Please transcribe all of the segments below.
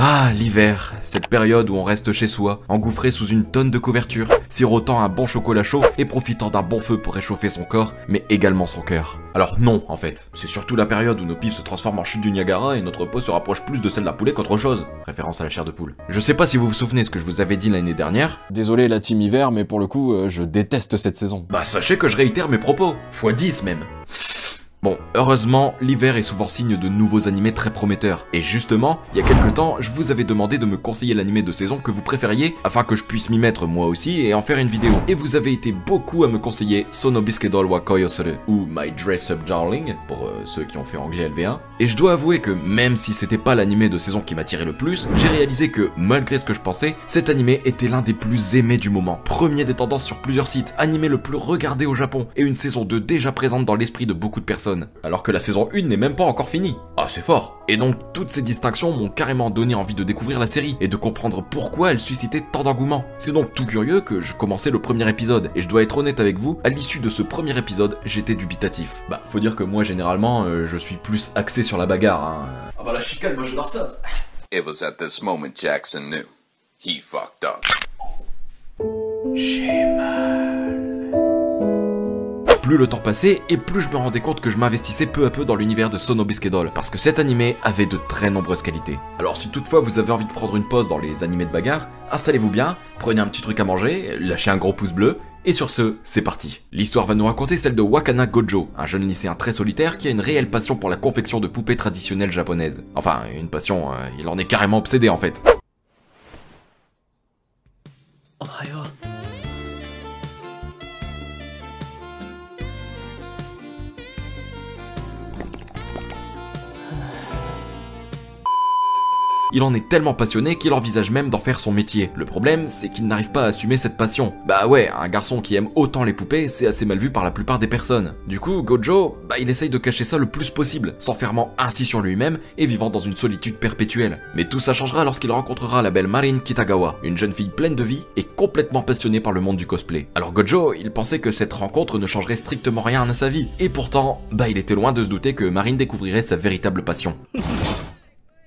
Ah, l'hiver, cette période où on reste chez soi, engouffré sous une tonne de couverture, sirotant un bon chocolat chaud et profitant d'un bon feu pour réchauffer son corps, mais également son cœur. Alors non, en fait, c'est surtout la période où nos pifs se transforment en chute du Niagara et notre peau se rapproche plus de celle d'un poulet qu'autre chose. Référence à la chair de poule. Je sais pas si vous vous souvenez ce que je vous avais dit l'année dernière. Désolé la team hiver, mais pour le coup, je déteste cette saison. Bah sachez que je réitère mes propos, x10 même. Bon, heureusement, l'hiver est souvent signe de nouveaux animés très prometteurs. Et justement, il y a quelques temps, je vous avais demandé de me conseiller l'animé de saison que vous préfériez, afin que je puisse m'y mettre moi aussi et en faire une vidéo. Et vous avez été beaucoup à me conseiller Sono Bisquedol wa Koyosuru, ou My Dress Up Darling, pour ceux qui ont fait anglais LV1. Et je dois avouer que même si c'était pas l'animé de saison qui m'attirait le plus, j'ai réalisé que, malgré ce que je pensais, cet animé était l'un des plus aimés du moment. Premier des tendances sur plusieurs sites, animé le plus regardé au Japon, et une saison 2 déjà présente dans l'esprit de beaucoup de personnes. Alors que la saison 1 n'est même pas encore finie. Ah, c'est fort. Et donc, toutes ces distinctions m'ont carrément donné envie de découvrir la série, et de comprendre pourquoi elle suscitait tant d'engouement. C'est donc tout curieux que je commençais le premier épisode, et je dois être honnête avec vous, à l'issue de ce premier épisode, j'étais dubitatif. Bah, faut dire que moi, généralement, je suis plus axé sur la bagarre, hein. Ah bah la chicane, moi j'adore ça. It was at this moment Jackson knew. He fucked up. J'ai mal. Plus le temps passait, et plus je me rendais compte que je m'investissais peu à peu dans l'univers de Sono Bisquedol, parce que cet animé avait de très nombreuses qualités. Alors si toutefois vous avez envie de prendre une pause dans les animés de bagarre, installez-vous bien, prenez un petit truc à manger, lâchez un gros pouce bleu, et sur ce, c'est parti. L'histoire va nous raconter celle de Wakana Gojo, un jeune lycéen très solitaire qui a une réelle passion pour la confection de poupées traditionnelles japonaises. Enfin, une passion, il en est carrément obsédé en fait. Ohayo. Il en est tellement passionné qu'il envisage même d'en faire son métier. Le problème, c'est qu'il n'arrive pas à assumer cette passion. Bah ouais, un garçon qui aime autant les poupées, c'est assez mal vu par la plupart des personnes. Du coup, Gojo, il essaye de cacher ça le plus possible, s'enfermant ainsi sur lui-même et vivant dans une solitude perpétuelle. Mais tout ça changera lorsqu'il rencontrera la belle Marin Kitagawa, une jeune fille pleine de vie et complètement passionnée par le monde du cosplay. Alors Gojo, il pensait que cette rencontre ne changerait strictement rien à sa vie. Et pourtant, il était loin de se douter que Marin découvrirait sa véritable passion.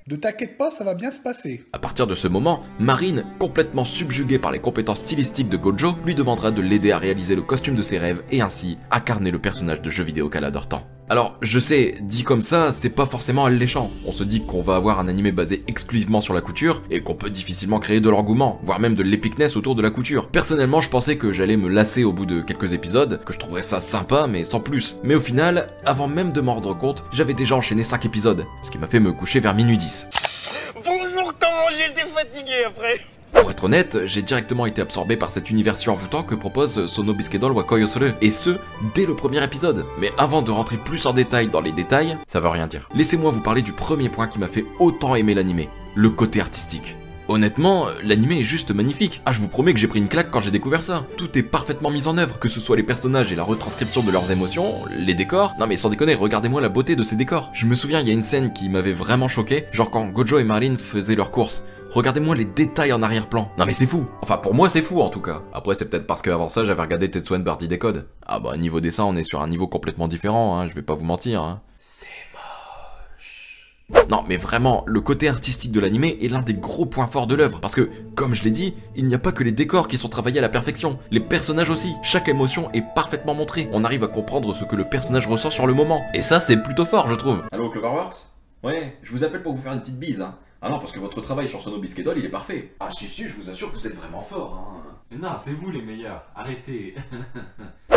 Ne t'inquiète pas, ça va bien se passer. À partir de ce moment, Marine, complètement subjuguée par les compétences stylistiques de Gojo, lui demandera de l'aider à réaliser le costume de ses rêves et ainsi incarner le personnage de jeu vidéo qu'elle adore tant. Alors, je sais, dit comme ça, c'est pas forcément alléchant. On se dit qu'on va avoir un animé basé exclusivement sur la couture, et qu'on peut difficilement créer de l'engouement, voire même de l'épicness autour de la couture. Personnellement, je pensais que j'allais me lasser au bout de quelques épisodes, que je trouverais ça sympa, mais sans plus. Mais au final, avant même de m'en rendre compte, j'avais déjà enchaîné 5 épisodes, ce qui m'a fait me coucher vers minuit 10. Bonjour, comment j'étais fatigué après. Pour être honnête, j'ai directement été absorbé par cet univers si envoûtant que propose Sono Bisquedol wa Koyosuru, et ce, dès le premier épisode. Mais avant de rentrer plus en détail dans les détails, ça veut rien dire. Laissez-moi vous parler du premier point qui m'a fait autant aimer l'animé, le côté artistique. Honnêtement, l'animé est juste magnifique. Ah, je vous promets que j'ai pris une claque quand j'ai découvert ça. Tout est parfaitement mis en œuvre, que ce soit les personnages et la retranscription de leurs émotions, les décors. Non mais sans déconner, regardez-moi la beauté de ces décors. Je me souviens, il y a une scène qui m'avait vraiment choqué, genre quand Gojo et Marin faisaient leurs courses. Regardez-moi les détails en arrière-plan. Non mais c'est fou. Enfin pour moi c'est fou en tout cas. Après c'est peut-être parce qu'avant ça j'avais regardé Tetsuo Birdie Decode. Ah bah niveau dessin on est sur un niveau complètement différent, hein, je vais pas vous mentir. Hein. C'est moche. Non mais vraiment, le côté artistique de l'animé est l'un des gros points forts de l'œuvre. Parce que, comme je l'ai dit, il n'y a pas que les décors qui sont travaillés à la perfection. Les personnages aussi. Chaque émotion est parfaitement montrée. On arrive à comprendre ce que le personnage ressent sur le moment. Et ça c'est plutôt fort je trouve. Allô Cloverworks? Ouais, je vous appelle pour vous faire une petite bise hein. Ah non, parce que votre travail sur Sono Bisquedol, il est parfait. Ah si, je vous assure, vous êtes vraiment fort, hein. Non, c'est vous les meilleurs, arrêtez.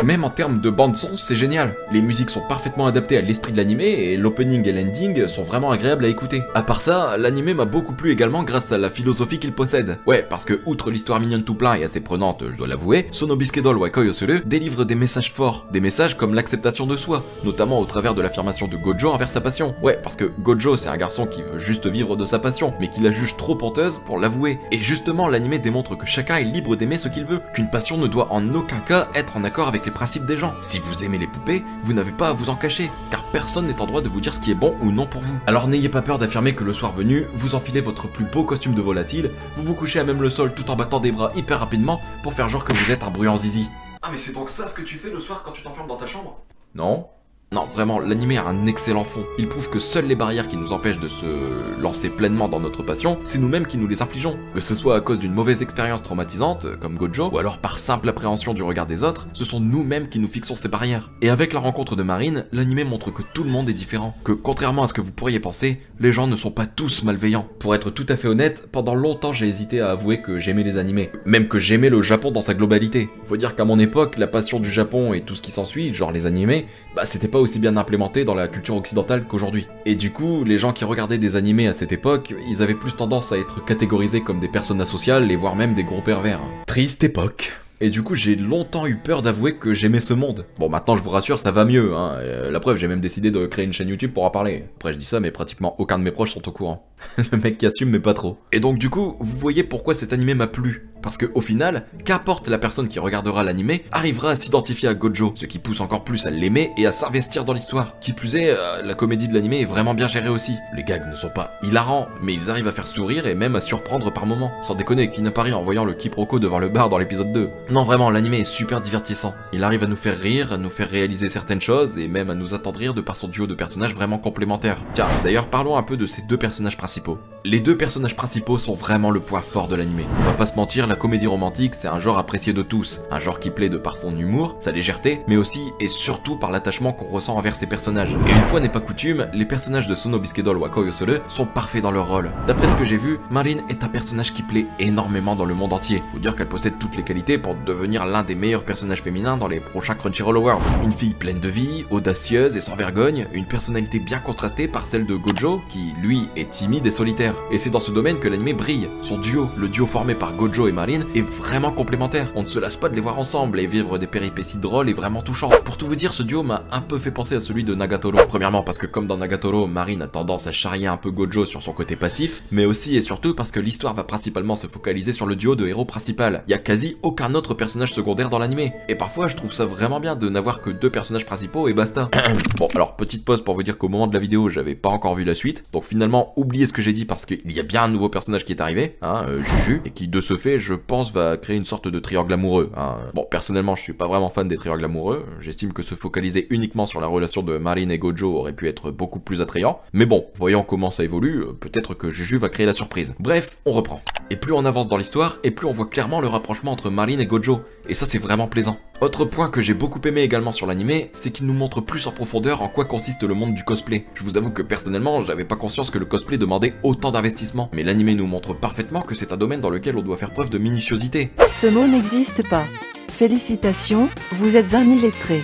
Même en termes de bande-son, c'est génial. Les musiques sont parfaitement adaptées à l'esprit de l'animé et l'opening et l'ending sont vraiment agréables à écouter. À part ça, l'animé m'a beaucoup plu également grâce à la philosophie qu'il possède. Ouais, parce que outre l'histoire mignonne tout plein et assez prenante, je dois l'avouer, Sono Bisquedol wa Koyosuru délivre des messages forts. Des messages comme l'acceptation de soi, notamment au travers de l'affirmation de Gojo envers sa passion. Ouais, parce que Gojo c'est un garçon qui veut juste vivre de sa passion, mais qui la juge trop honteuse pour l'avouer. Et justement, l'animé démontre que chacun est libre d'aimer ce qu'il veut, qu'une passion ne doit en aucun cas être en accord avec les principes des gens. Si vous aimez les poupées, vous n'avez pas à vous en cacher, car personne n'est en droit de vous dire ce qui est bon ou non pour vous. Alors n'ayez pas peur d'affirmer que le soir venu, vous enfilez votre plus beau costume de volatile, vous vous couchez à même le sol tout en battant des bras hyper rapidement pour faire genre que vous êtes un bruyant zizi. Ah mais c'est donc ça ce que tu fais le soir quand tu t'enfermes dans ta chambre? Non. Non, vraiment, l'anime a un excellent fond. Il prouve que seules les barrières qui nous empêchent de se lancer pleinement dans notre passion, c'est nous-mêmes qui nous les infligeons. Que ce soit à cause d'une mauvaise expérience traumatisante, comme Gojo, ou alors par simple appréhension du regard des autres, ce sont nous-mêmes qui nous fixons ces barrières. Et avec la rencontre de Marine, l'anime montre que tout le monde est différent. Que contrairement à ce que vous pourriez penser, les gens ne sont pas tous malveillants. Pour être tout à fait honnête, pendant longtemps j'ai hésité à avouer que j'aimais les animés. Même que j'aimais le Japon dans sa globalité. Faut dire qu'à mon époque, la passion du Japon et tout ce qui s'ensuit, genre les animés, bah c'était pas aussi bien implémenté dans la culture occidentale qu'aujourd'hui. Et du coup, les gens qui regardaient des animés à cette époque, ils avaient plus tendance à être catégorisés comme des personnes asociales et voire même des gros pervers. Triste époque. Et du coup, j'ai longtemps eu peur d'avouer que j'aimais ce monde. Bon, maintenant, je vous rassure, ça va mieux, hein. La preuve, j'ai même décidé de créer une chaîne YouTube pour en parler. Après, je dis ça, mais pratiquement aucun de mes proches sont au courant. Le mec qui assume, mais pas trop. Et donc, du coup, vous voyez pourquoi cet animé m'a plu. Parce que, au final, qu'importe la personne qui regardera l'animé, arrivera à s'identifier à Gojo, ce qui pousse encore plus à l'aimer et à s'investir dans l'histoire. Qui plus est, la comédie de l'animé est vraiment bien gérée aussi. Les gags ne sont pas hilarants, mais ils arrivent à faire sourire et même à surprendre par moments. Sans déconner, qui n'a pas ri en voyant le quiproquo devant le bar dans l'épisode 2. Non, vraiment, l'animé est super divertissant. Il arrive à nous faire rire, à nous faire réaliser certaines choses et même à nous attendrir de par son duo de personnages vraiment complémentaires. Tiens, d'ailleurs, parlons un peu de ces deux personnages principaux. Les deux personnages principaux sont vraiment le point fort de l'animé. On va pas se mentir, la comédie romantique, c'est un genre apprécié de tous. Un genre qui plaît de par son humour, sa légèreté, mais aussi et surtout par l'attachement qu'on ressent envers ses personnages. Et une fois n'est pas coutume, les personnages de Sono Bisque Doll Wakoi Yosore sont parfaits dans leur rôle. D'après ce que j'ai vu, Marine est un personnage qui plaît énormément dans le monde entier. Faut dire qu'elle possède toutes les qualités pour devenir l'un des meilleurs personnages féminins dans les prochains Crunchyroll Awards. Une fille pleine de vie, audacieuse et sans vergogne, une personnalité bien contrastée par celle de Gojo, qui, lui, est timide et solitaire. Et c'est dans ce domaine que l'anime brille. Son duo, le duo formé par Gojo et Marine, est vraiment complémentaire. On ne se lasse pas de les voir ensemble et vivre des péripéties drôles et vraiment touchantes. Pour tout vous dire, ce duo m'a un peu fait penser à celui de Nagatoro. Premièrement parce que comme dans Nagatoro, Marine a tendance à charrier un peu Gojo sur son côté passif, mais aussi et surtout parce que l'histoire va principalement se focaliser sur le duo de héros principal. Il y a quasi aucun autre personnage secondaire dans l'anime. Et parfois, je trouve ça vraiment bien de n'avoir que deux personnages principaux et basta. Bon, alors petite pause pour vous dire qu'au moment de la vidéo, j'avais pas encore vu la suite. Donc finalement, oubliez ce que j'ai dit parce qu'il y a bien un nouveau personnage qui est arrivé, hein, Juju, et qui de ce fait, je pense, va créer une sorte de triangle amoureux. Hein. Bon, personnellement, je suis pas vraiment fan des triangles amoureux. J'estime que se focaliser uniquement sur la relation de Marine et Gojo aurait pu être beaucoup plus attrayant. Mais bon, voyant comment ça évolue, peut-être que Juju va créer la surprise. Bref, on reprend. Et plus on avance dans l'histoire, et plus on voit clairement le rapprochement entre Marine et Gojo. Et ça, c'est vraiment plaisant. Autre point que j'ai beaucoup aimé également sur l'anime, c'est qu'il nous montre plus en profondeur en quoi consiste le monde du cosplay. Je vous avoue que personnellement, j'avais pas conscience que le cosplay demandait autant d'investissement. Mais l'anime nous montre parfaitement que c'est un domaine dans lequel on doit faire preuve de minutiosité. Ce mot n'existe pas. Félicitations, vous êtes un illettré.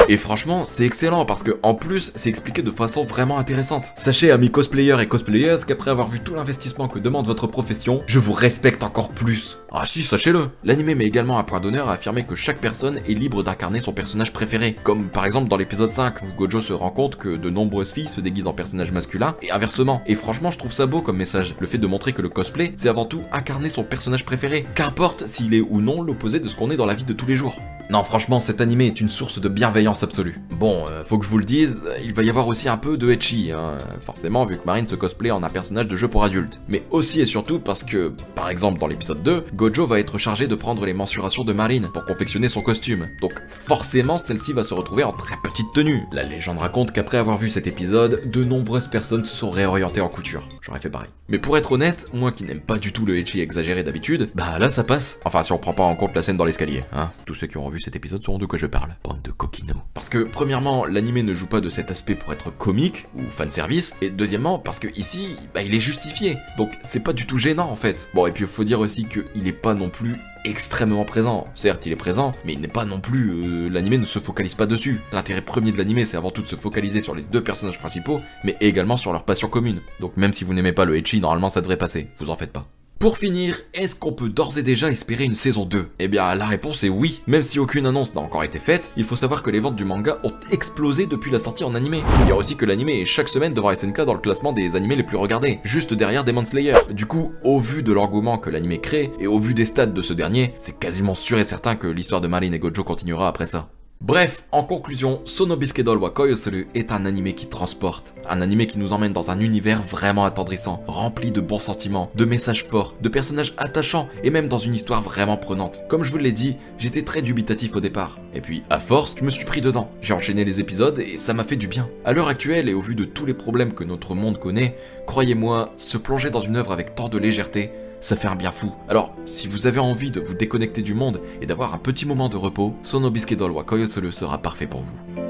Et franchement, c'est excellent parce que en plus, c'est expliqué de façon vraiment intéressante. Sachez, amis cosplayers et cosplayers, qu'après avoir vu tout l'investissement que demande votre profession, je vous respecte encore plus. Ah si, sachez-le. L'anime met également un point d'honneur à affirmer que chaque personne est libre d'incarner son personnage préféré. Comme par exemple dans l'épisode 5, où Gojo se rend compte que de nombreuses filles se déguisent en personnages masculins et inversement. Et franchement, je trouve ça beau comme message. Le fait de montrer que le cosplay, c'est avant tout incarner son personnage préféré. Qu'importe s'il est ou non l'opposé de ce qu'on est dans la vie de tous les jours. Non, franchement, cet anime est une source de bienveillance absolue. Bon, faut que je vous le dise, il va y avoir aussi un peu de ecchi, hein, forcément, vu que Marine se cosplay en un personnage de jeu pour adultes. Mais aussi et surtout parce que, par exemple, dans l'épisode 2, Gojo va être chargé de prendre les mensurations de Marine pour confectionner son costume. Donc, forcément, celle-ci va se retrouver en très petite tenue. La légende raconte qu'après avoir vu cet épisode, de nombreuses personnes se sont réorientées en couture. J'aurais fait pareil. Mais pour être honnête, moi qui n'aime pas du tout le ecchi exagéré d'habitude, bah là, ça passe. Enfin, si on prend pas en compte la scène dans l'escalier, hein. Tous ceux qui auront vu cet épisode sauront de quoi je parle. Bande de coquinos. Parce que, premièrement, l'anime ne joue pas de cet aspect pour être comique ou fanservice, et deuxièmement, parce que ici, bah il est justifié. Donc c'est pas du tout gênant en fait. Bon, et puis il faut dire aussi qu'il est pas non plus extrêmement présent. Certes, il est présent, mais il n'est pas non plus... l'anime ne se focalise pas dessus. L'intérêt premier de l'anime, c'est avant tout de se focaliser sur les deux personnages principaux, mais également sur leur passion commune. Donc même si vous n'aimez pas le ecchi, normalement ça devrait passer. Vous en faites pas. Pour finir, est-ce qu'on peut d'ores et déjà espérer une saison 2 ? Eh bien, la réponse est oui. Même si aucune annonce n'a encore été faite, il faut savoir que les ventes du manga ont explosé depuis la sortie en animé. Faut dire aussi que l'anime est chaque semaine devant SNK dans le classement des animés les plus regardés, juste derrière Demon Slayer. Du coup, au vu de l'engouement que l'anime crée, et au vu des stats de ce dernier, c'est quasiment sûr et certain que l'histoire de Marine et Gojo continuera après ça. Bref, en conclusion, Sonobiske Doll wa Koyosuru est un animé qui transporte, un animé qui nous emmène dans un univers vraiment attendrissant, rempli de bons sentiments, de messages forts, de personnages attachants et même dans une histoire vraiment prenante. Comme je vous l'ai dit, j'étais très dubitatif au départ, et puis à force, je me suis pris dedans. J'ai enchaîné les épisodes et ça m'a fait du bien. À l'heure actuelle et au vu de tous les problèmes que notre monde connaît, croyez-moi, se plonger dans une œuvre avec tant de légèreté, ça fait un bien fou. Alors, si vous avez envie de vous déconnecter du monde et d'avoir un petit moment de repos, Sonobiske Doll wa Koyosuru sera parfait pour vous.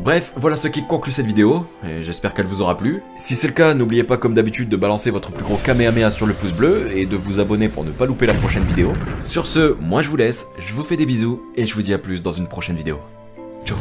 Bref, voilà ce qui conclut cette vidéo, et j'espère qu'elle vous aura plu. Si c'est le cas, n'oubliez pas comme d'habitude de balancer votre plus gros Kamehameha sur le pouce bleu, et de vous abonner pour ne pas louper la prochaine vidéo. Sur ce, moi je vous laisse, je vous fais des bisous, et je vous dis à plus dans une prochaine vidéo. Ciao.